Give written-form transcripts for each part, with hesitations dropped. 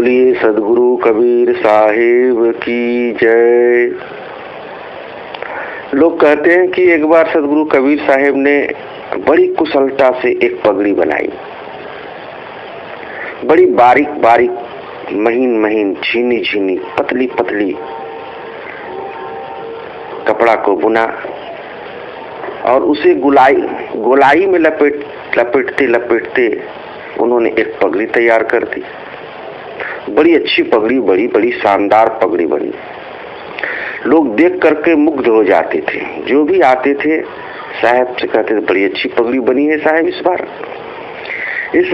बोलिए सदगुरु कबीर साहिब की जय। लोग कहते हैं कि एक बार सदगुरु कबीर साहिब ने बड़ी कुशलता से एक पगड़ी बनाई, बड़ी बारीक बारीक महीन महीन झीनी झीनी पतली पतली कपड़ा को बुना और उसे गोलाई में लपेटते लपेटते उन्होंने एक पगड़ी तैयार कर दी। बड़ी अच्छी पगड़ी, बड़ी बड़ी शानदार पगड़ी बनी। लोग देख करके मुग्ध हो जाते थे। जो भी आते थे साहब से कहते थे, बड़ी अच्छी पगड़ी बनी है साहब इस बार। इस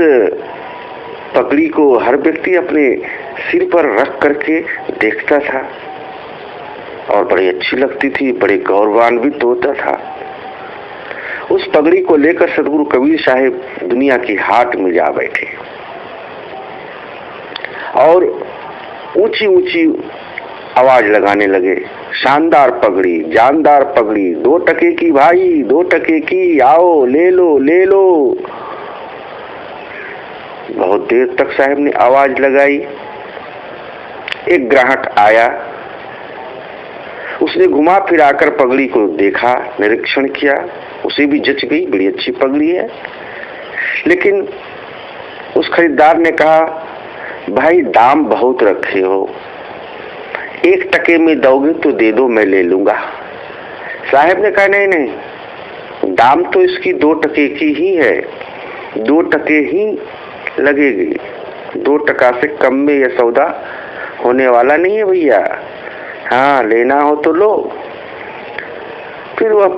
पगड़ी को हर व्यक्ति अपने सिर पर रख करके देखता था और बड़ी अच्छी लगती थी, बड़े गौरवान्वित होता था। उस पगड़ी को लेकर सदगुरु कबीर साहिब दुनिया की हाट में जा बैठे और ऊंची ऊंची आवाज लगाने लगे, शानदार पगड़ी, जानदार पगड़ी, 2 टके की भाई, 2 टके की, आओ ले लो ले लो। बहुत देर तक साहब ने आवाज लगाई। एक ग्राहक आया, उसने घुमा फिराकर पगड़ी को देखा, निरीक्षण किया, उसे भी जच गई, बड़ी अच्छी पगड़ी है। लेकिन उस खरीदार ने कहा, भाई दाम बहुत रखे हो, 1 टके में दोगे तो दे दो, मैं ले लूंगा। साहब ने कहा, नहीं नहीं, दाम तो इसकी 2 टके की ही है, 2 टके ही लगेगी, 2 टका से कम में यह सौदा होने वाला नहीं है भैया। हाँ, लेना हो तो लो। फिर वह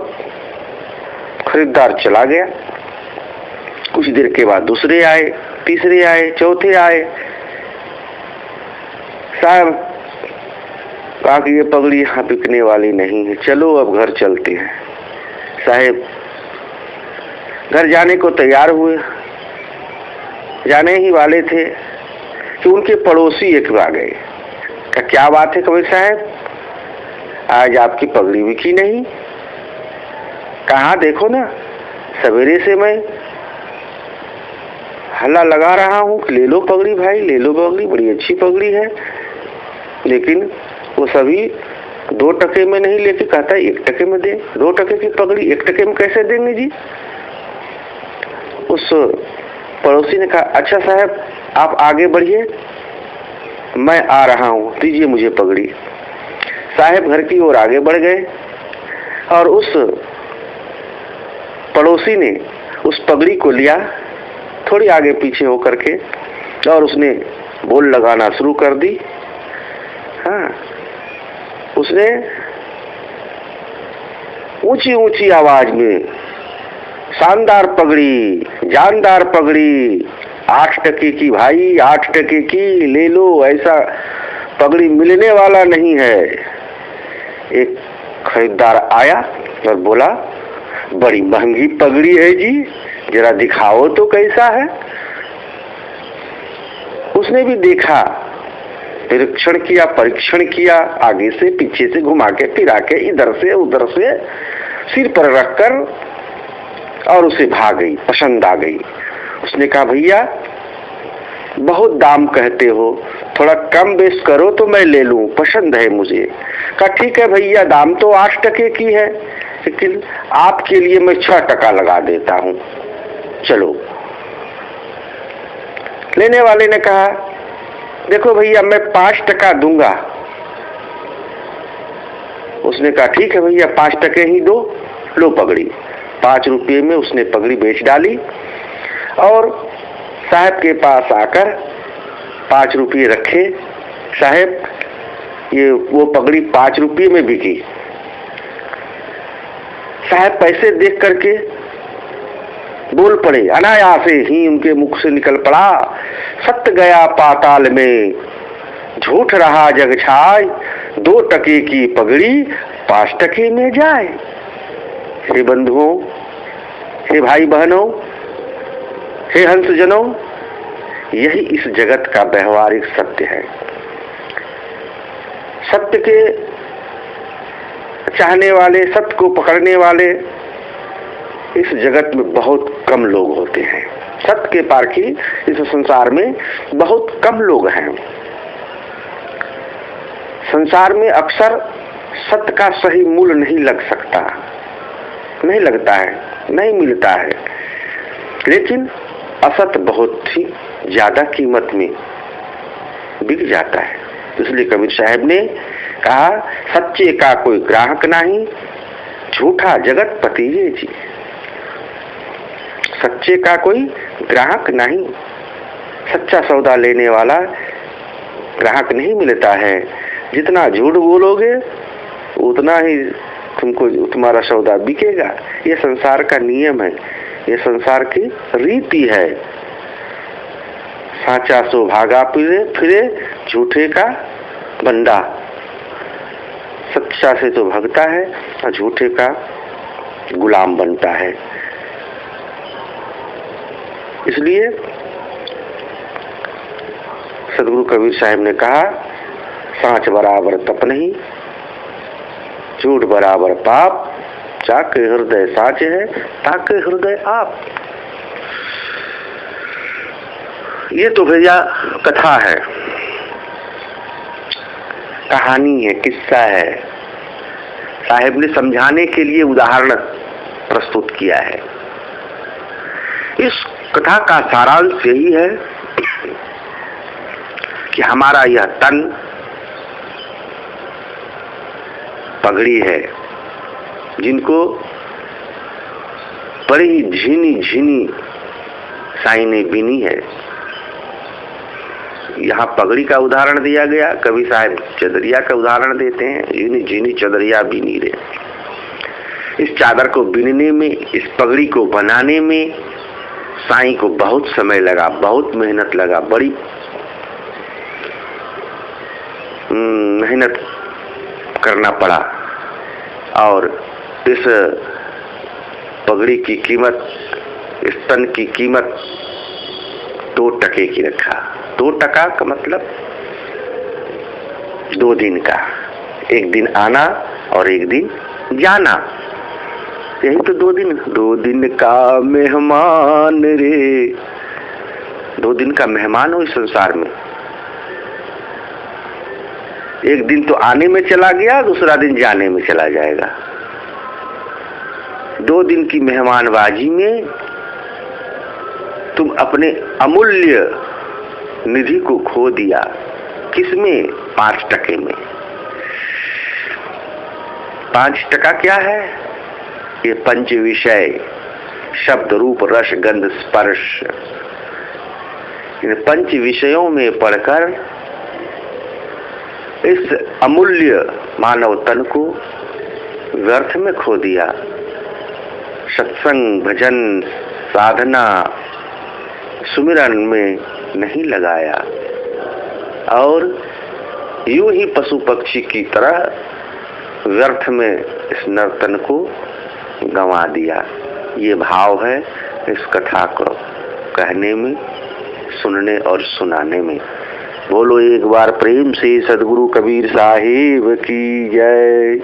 खरीदार चला गया। कुछ देर के बाद दूसरे आए, तीसरे आए, चौथे आए। साहब कहा कि ये पगड़ी यहाँ बिकने वाली नहीं है, चलो अब घर चलते हैं। साहब घर जाने को तैयार हुए, जाने ही वाले थे कि उनके पड़ोसी एक आ गए। क्या बात है कबीर साहब, आज आपकी पगड़ी बिकी नहीं? कहाँ देखो ना, सवेरे से मैं हल्ला लगा रहा हूँ कि ले लो पगड़ी भाई, ले लो पगड़ी, बड़ी अच्छी पगड़ी है। लेकिन वो सभी 2 टके में नहीं लेके कहता 1 टके में दे। 2 टके की पगड़ी 1 टके में कैसे देंगे जी? उस पड़ोसी ने कहा, अच्छा साहब आप आगे बढ़िए, मैं आ रहा हूँ, दीजिए मुझे पगड़ी। साहब घर की ओर आगे बढ़ गए और उस पड़ोसी ने उस पगड़ी को लिया, थोड़ी आगे पीछे होकर के, और उसने बोल लगाना शुरू कर दी। हाँ, उसने ऊंची ऊंची आवाज में, शानदार पगड़ी, जानदार पगड़ी, 8 टके की भाई, 8 टके की, ले लो, ऐसा पगड़ी मिलने वाला नहीं है। एक खरीदार आया और बोला, बड़ी महंगी पगड़ी है जी, जरा दिखाओ तो कैसा है। उसने भी देखा, निरीक्षण किया, परीक्षण किया, आगे से पीछे से घुमा के फिरा के, इधर से उधर से सिर पर रखकर, और उसे भा गई, पसंद आ गई। उसने कहा, भैया बहुत दाम कहते हो, थोड़ा कम बेस करो तो मैं ले लूं, पसंद है मुझे। कहा, ठीक है भैया, दाम तो 8 टके की है, लेकिन आपके लिए मैं 6 टका लगा देता हूं, चलो। लेने वाले ने कहा, देखो भैया मैं 5 टका दूंगा। उसने कहा, ठीक है भैया 5 टके ही दो, लो पगड़ी। 5 रुपये में उसने पगड़ी बेच डाली और साहब के पास आकर 5 रुपये रखे। साहब ये वो पगड़ी 5 रुपये में बिकी। साहब पैसे देख करके बोल पड़े, अनायासे ही उनके मुख से निकल पड़ा, सत्य गया पाताल में, झूठ रहा जग छाय, 2 टके की पगड़ी 5 टके में जाए। हे बंधुओं, हे भाई बहनों, हे हंसजनों, यही इस जगत का व्यवहारिक सत्य है। सत्य के चाहने वाले, सत्य को पकड़ने वाले इस जगत में बहुत कम लोग होते हैं। सत्य के पारखी इस संसार में बहुत कम लोग हैं। संसार में अक्सर सत्य का सही मूल्य नहीं लग सकता, नहीं लगता है, नहीं मिलता है, लेकिन असत बहुत ही ज्यादा कीमत में बिक जाता है। इसलिए कबीर साहब ने कहा, सच्चे का कोई ग्राहक नहीं, झूठा जगत पतीजे जी। सच्चे का कोई ग्राहक नहीं, सच्चा सौदा लेने वाला ग्राहक नहीं मिलता है। जितना झूठ बोलोगे उतना ही तुम्हारा सौदा बिकेगा। ये संसार का नियम है, ये संसार की रीति है। साचा सो भागा फिरे झूठे का बंदा। सच्चा से तो भगता है और झूठे का गुलाम बनता है। इसलिए सदगुरु कबीर साहब ने कहा, सांच बराबर तप नहीं, झूठ बराबर पाप, जाके हृदय साच है ताके हृदय आप। ये तो भैया कथा है, कहानी है, किस्सा है। साहेब ने समझाने के लिए उदाहरण प्रस्तुत किया है। इस कथा का सारांश यही है कि हमारा यह तन पगड़ी है, जिनको बड़ी ही झीनी झीनी साईं ने बीनी है। यहाँ पगड़ी का उदाहरण दिया गया, कवि साहब चदरिया का उदाहरण देते हैं। झीनी झीनी चदरिया बीनी रे। इस चादर को बीनने में, इस पगड़ी को बनाने में साईं को बहुत समय लगा, बहुत मेहनत लगा, बड़ी मेहनत करना पड़ा। और इस पगड़ी की कीमत, इस तन की कीमत 2 टके की रखा। 2 टका का मतलब 2 दिन का, एक दिन आना और एक दिन जाना। यही तो 2 दिन का मेहमान रे। 2 दिन का मेहमान हो इस संसार में। एक दिन तो आने में चला गया, दूसरा दिन जाने में चला जाएगा। 2 दिन की मेहमानबाजी में तुम अपने अमूल्य निधि को खो दिया। किसमें? 5 टके में। 5 टका क्या है? ये पंच विषय, शब्द रूप रस गंध स्पर्श, इन 5 विषयों में पढ़कर इस अमूल्य मानव तन को व्यर्थ में खो दिया। सत्संग, भजन, साधना, सुमिरन में नहीं लगाया और यूं ही पशु पक्षी की तरह व्यर्थ में इस नर्तन को गंवा दिया। ये भाव है इस कथा को कहने में, सुनने और सुनाने में। बोलो एक बार प्रेम से सदगुरु कबीर साहिब की जय।